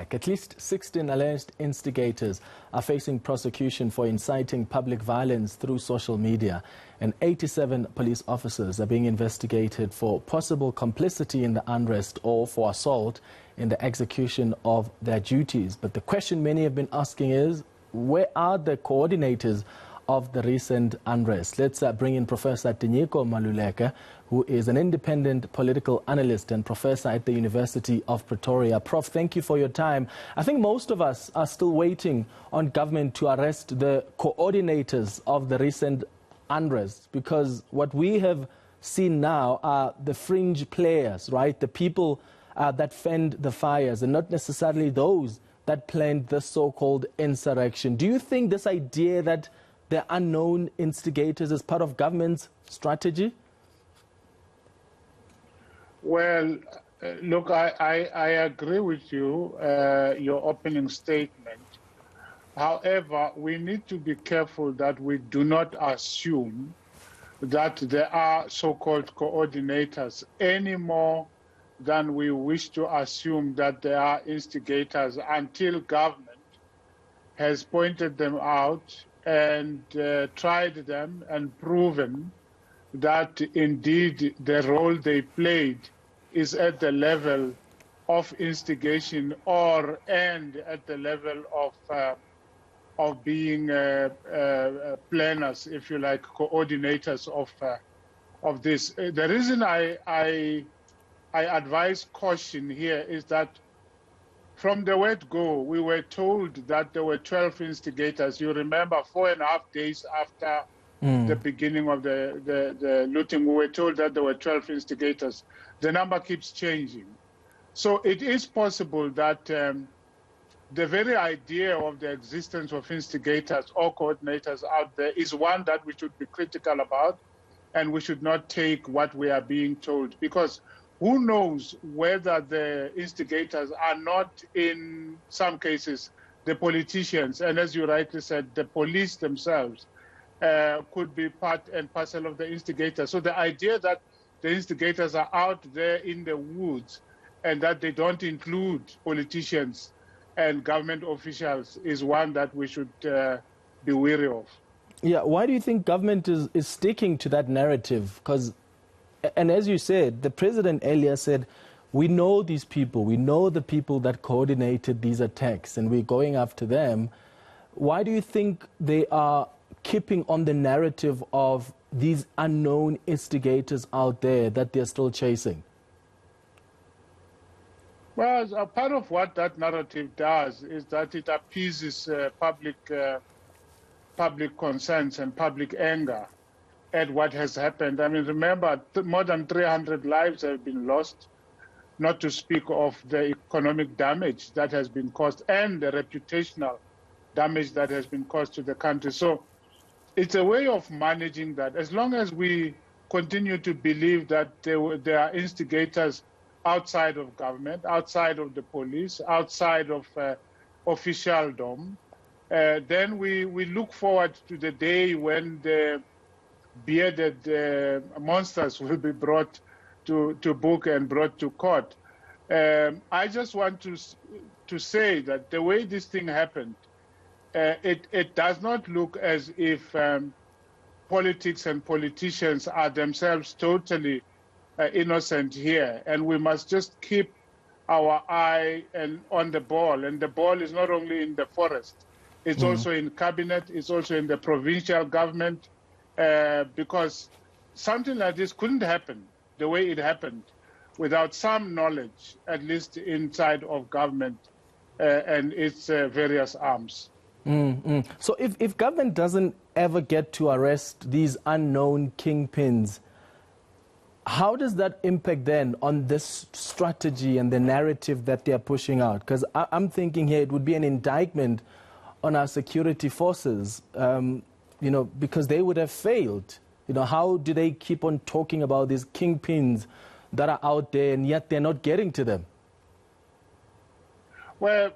back. At least 16 alleged instigators are facing prosecution for inciting public violence through social media, and 87 police officers are being investigated for possible complicity in the unrest or for assault in the execution of their duties. But the question many have been asking is, where are the coordinators of the recent unrest? Let's bring in Professor Tinyiko Maluleke, who is an independent political analyst and professor at the University of Pretoria. Prof, thank you for your time. I think most of us are still waiting on government to arrest the coordinators of the recent unrest, because what we have seen now are the fringe players, right? The people that fend the fires, and not necessarily those that planned the so-called insurrection. Do you think this idea that the unknown instigators is part of government's strategy? Well, look, I agree with you, your opening statement. However, we need to be careful that we do not assume that there are so-called coordinators any more than we wish to assume that there are instigators until government has pointed them out and tried them and proven that indeed the role they played is at the level of instigation and at the level of being planners, if you like, coordinators of this. The reason I advise caution here is that from the word go, we were told that there were 12 instigators. You remember 4.5 days after the beginning of the looting, we were told that there were 12 instigators. The number keeps changing. So it is possible that the very idea of the existence of instigators or coordinators out there is one that we should be critical about, and we should not take what we are being told, because who knows whether the instigators are not, in some cases, the politicians, and as you rightly said, the police themselves could be part and parcel of the instigators. So the idea that the instigators are out there in the woods and that they don't include politicians and government officials is one that we should be wary of. Yeah, why do you think government is sticking to that narrative? Because, and as you said, the president earlier said, we know these people, we know the people that coordinated these attacks, and we're going after them. Why do you think they are keeping on the narrative of these unknown instigators out there that they're still chasing? Well, a part of what that narrative does is that it appeases public concerns and public anger at what has happened. I mean, remember, more than 300 lives have been lost, not to speak of the economic damage that has been caused and the reputational damage that has been caused to the country. So it's a way of managing that. As long as we continue to believe that there are instigators outside of government, outside of the police, outside of officialdom, then we look forward to the day when the bearded monsters will be brought to book and brought to court. I just want to say that the way this thing happened, it does not look as if politics and politicians are themselves totally innocent here, and we must just keep our eye on the ball. And the ball is not only in the forest, it's also in cabinet, it's also in the provincial government, because something like this couldn't happen the way it happened without some knowledge, at least inside of government and its various arms. So if government doesn't ever get to arrest these unknown kingpins, how does that impact then on this strategy and the narrative that they are pushing out? Because I'm thinking here it would be an indictment on our security forces, because they would have failed. How do they keep on talking about these kingpins that are out there and yet they're not getting to them? Well,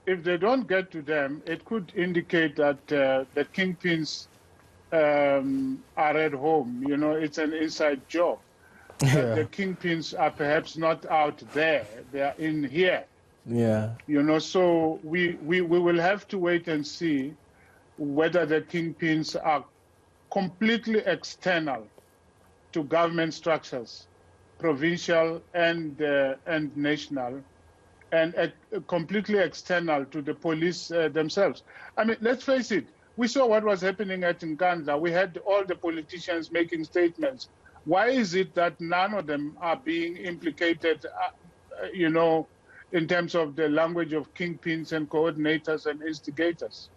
if they don't get to them, it could indicate that the kingpins are at home. It's an inside job. Yeah. The kingpins are perhaps not out there, they are in here. Yeah. You know, so we will have to wait and see whether the kingpins are completely external to government structures, provincial and national, and completely external to the police themselves. I mean, let's face it, we saw what was happening at eNCA. We had all the politicians making statements. Why is it that none of them are being implicated, you know, in terms of the language of kingpins and coordinators and instigators?